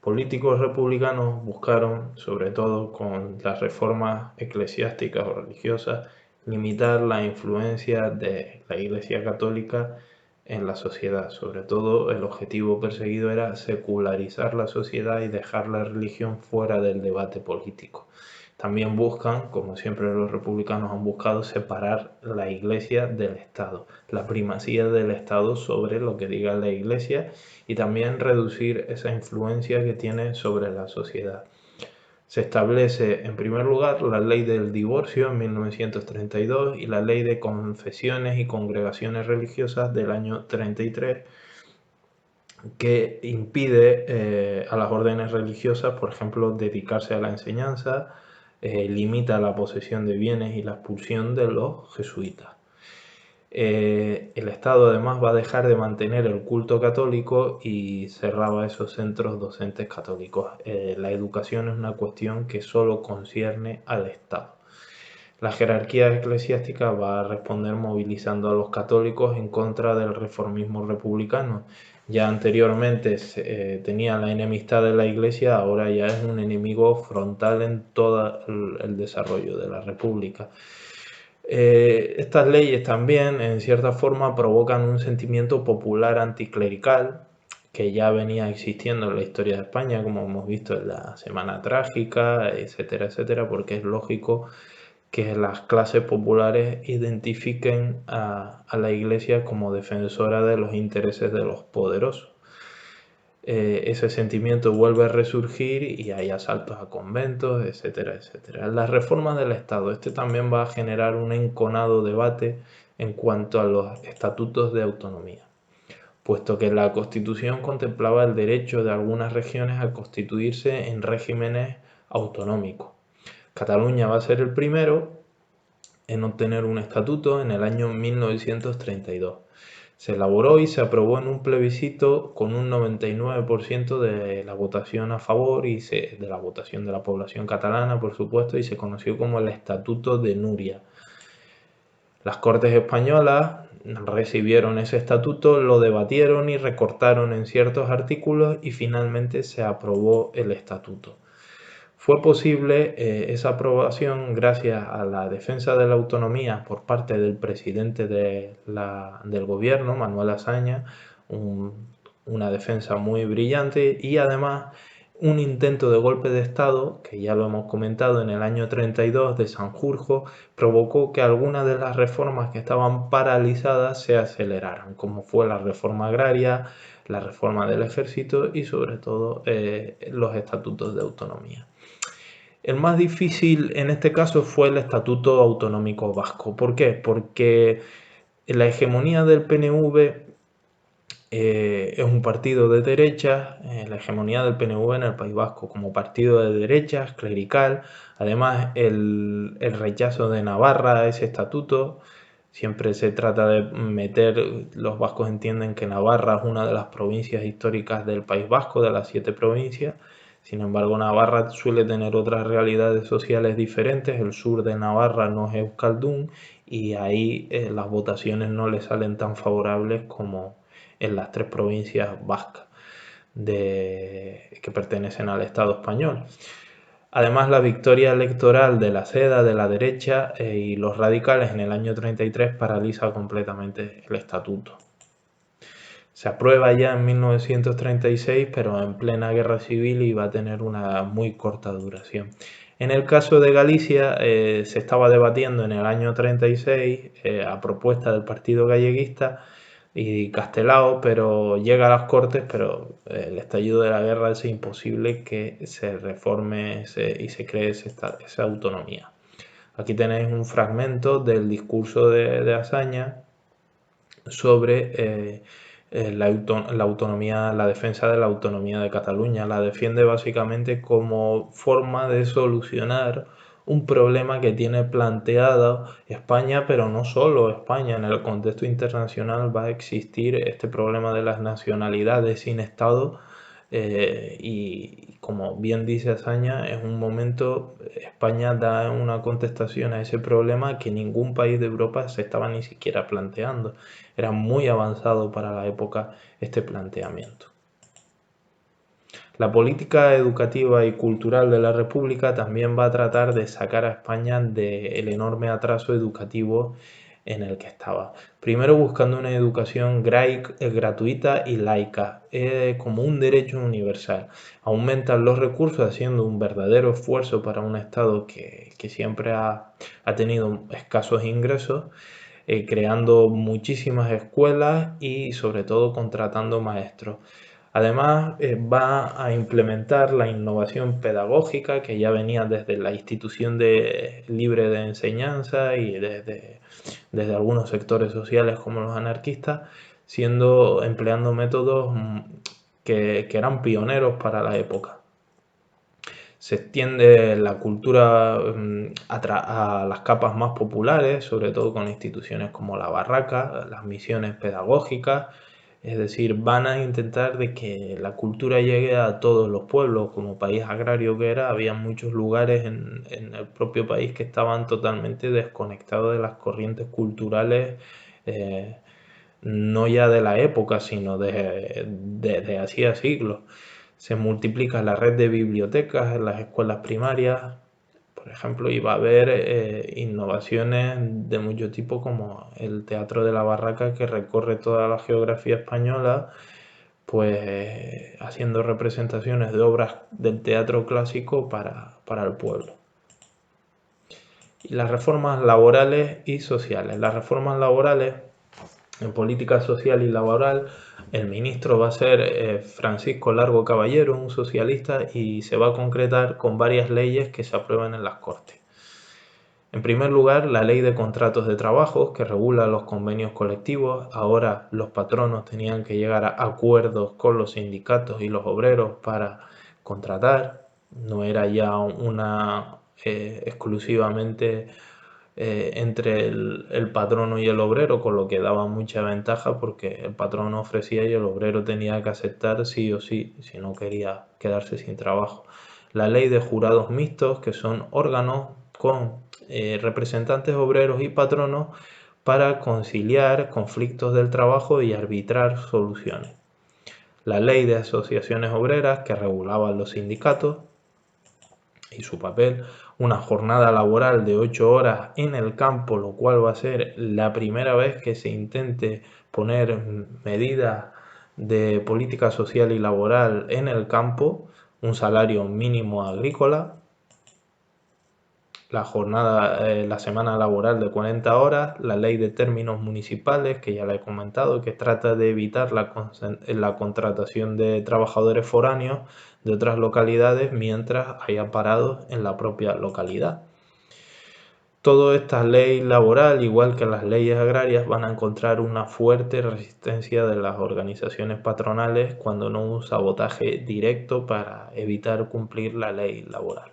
políticos republicanos buscaron, sobre todo con las reformas eclesiásticas o religiosas, limitar la influencia de la Iglesia Católica en la sociedad. Sobre todo, el objetivo perseguido era secularizar la sociedad y dejar la religión fuera del debate político. También buscan, como siempre los republicanos han buscado, separar la Iglesia del Estado, la primacía del Estado sobre lo que diga la Iglesia, y también reducir esa influencia que tiene sobre la sociedad. Se establece, en primer lugar, la ley del divorcio en 1932 y la ley de confesiones y congregaciones religiosas del año 33, que impide a las órdenes religiosas, por ejemplo, dedicarse a la enseñanza, limita la posesión de bienes y la expulsión de los jesuitas. El Estado además va a dejar de mantener el culto católico y cerraba esos centros docentes católicos. La educación es una cuestión que solo concierne al Estado. La jerarquía eclesiástica va a responder movilizando a los católicos en contra del reformismo republicano. Ya anteriormente tenía la enemistad de la Iglesia, ahora ya es un enemigo frontal en todo el desarrollo de la República. Estas leyes también, en cierta forma, provocan un sentimiento popular anticlerical que ya venía existiendo en la historia de España, como hemos visto en la Semana Trágica, etcétera, etcétera, porque es lógico que las clases populares identifiquen a la Iglesia como defensora de los intereses de los poderosos. Ese sentimiento vuelve a resurgir y hay asaltos a conventos, etcétera, etcétera. Las reformas del Estado. Este también va a generar un enconado debate en cuanto a los estatutos de autonomía, puesto que la Constitución contemplaba el derecho de algunas regiones a constituirse en regímenes autonómicos. Cataluña va a ser el primero en obtener un estatuto en el año 1932. Se elaboró y se aprobó en un plebiscito con un 99% de la votación a favor y de la votación de la población catalana, por supuesto, y se conoció como el Estatuto de Núria. Las Cortes españolas recibieron ese estatuto, lo debatieron y recortaron en ciertos artículos y finalmente se aprobó el estatuto. Fue posible esa aprobación gracias a la defensa de la autonomía por parte del presidente del gobierno, Manuel Azaña, una defensa muy brillante, y además un intento de golpe de Estado, que ya lo hemos comentado, en el año 32 de Sanjurjo, provocó que algunas de las reformas que estaban paralizadas se aceleraran, como fue la reforma agraria, la reforma del ejército y sobre todo los estatutos de autonomía. El más difícil en este caso fue el Estatuto Autonómico Vasco. ¿Por qué? Porque la hegemonía del PNV es un partido de derechas, la hegemonía del PNV en el País Vasco como partido de derechas, clerical. Además, el rechazo de Navarra a ese estatuto. Siempre se trata de meter, los vascos entienden que Navarra es una de las provincias históricas del País Vasco, de las 7 provincias. Sin embargo, Navarra suele tener otras realidades sociales diferentes. El sur de Navarra no es Euskaldun y ahí las votaciones no le salen tan favorables como en las 3 provincias vascas que pertenecen al Estado español. Además, la victoria electoral de la SEDA, de la derecha y los radicales en el año 33 paraliza completamente el estatuto. Se aprueba ya en 1936, pero en plena guerra civil y va a tener una muy corta duración. En el caso de Galicia se estaba debatiendo en el año 36 a propuesta del Partido Galleguista y Castelao, pero llega a las Cortes, pero el estallido de la guerra hace imposible que se reforme y se cree esa autonomía. Aquí tenéis un fragmento del discurso de Azaña sobre la autonomía, la defensa de la autonomía de Cataluña. La defiende básicamente como forma de solucionar un problema que tiene planteado España, pero no solo España. En el contexto internacional va a existir este problema de las nacionalidades sin Estado y como bien dice Azaña, en un momento España da una contestación a ese problema que ningún país de Europa se estaba ni siquiera planteando. Era muy avanzado para la época este planteamiento. La política educativa y cultural de la República también va a tratar de sacar a España del enorme atraso educativo en el que estaba. Primero buscando una educación gratuita y laica, como un derecho universal. Aumentan los recursos haciendo un verdadero esfuerzo para un Estado que siempre ha tenido escasos ingresos, creando muchísimas escuelas y sobre todo contratando maestros. Además, va a implementar la innovación pedagógica que ya venía desde la institución libre de enseñanza y desde algunos sectores sociales como los anarquistas, empleando métodos que eran pioneros para la época. Se extiende la cultura a las capas más populares, sobre todo con instituciones como la Barraca, las misiones pedagógicas. Es decir, van a intentar de que la cultura llegue a todos los pueblos. Como país agrario que era, había muchos lugares en el propio país que estaban totalmente desconectados de las corrientes culturales, no ya de la época, sino desde hacía siglos. Se multiplica la red de bibliotecas en las escuelas primarias, por ejemplo, y va a haber innovaciones de mucho tipo como el Teatro de la Barraca, que recorre toda la geografía española, pues haciendo representaciones de obras del teatro clásico para el pueblo. Y las reformas laborales y sociales. Las reformas laborales en política social y laboral, el ministro va a ser Francisco Largo Caballero, un socialista, y se va a concretar con varias leyes que se aprueban en las Cortes. En primer lugar, la ley de contratos de trabajo, que regula los convenios colectivos. Ahora los patronos tenían que llegar a acuerdos con los sindicatos y los obreros para contratar. No era ya una exclusivamente entre el patrono y el obrero, con lo que daba mucha ventaja porque el patrono ofrecía y el obrero tenía que aceptar sí o sí, si no quería quedarse sin trabajo. La ley de jurados mixtos, que son órganos con representantes obreros y patronos para conciliar conflictos del trabajo y arbitrar soluciones. La ley de asociaciones obreras, que regulaban los sindicatos y su papel. Una jornada laboral de 8 horas en el campo, lo cual va a ser la primera vez que se intente poner medidas de política social y laboral en el campo. Un salario mínimo agrícola, la semana laboral de 40 horas, la ley de términos municipales, que ya la he comentado, que trata de evitar la contratación de trabajadores foráneos de otras localidades mientras haya parados en la propia localidad. Toda esta ley laboral, igual que las leyes agrarias, van a encontrar una fuerte resistencia de las organizaciones patronales, cuando no un sabotaje directo para evitar cumplir la ley laboral.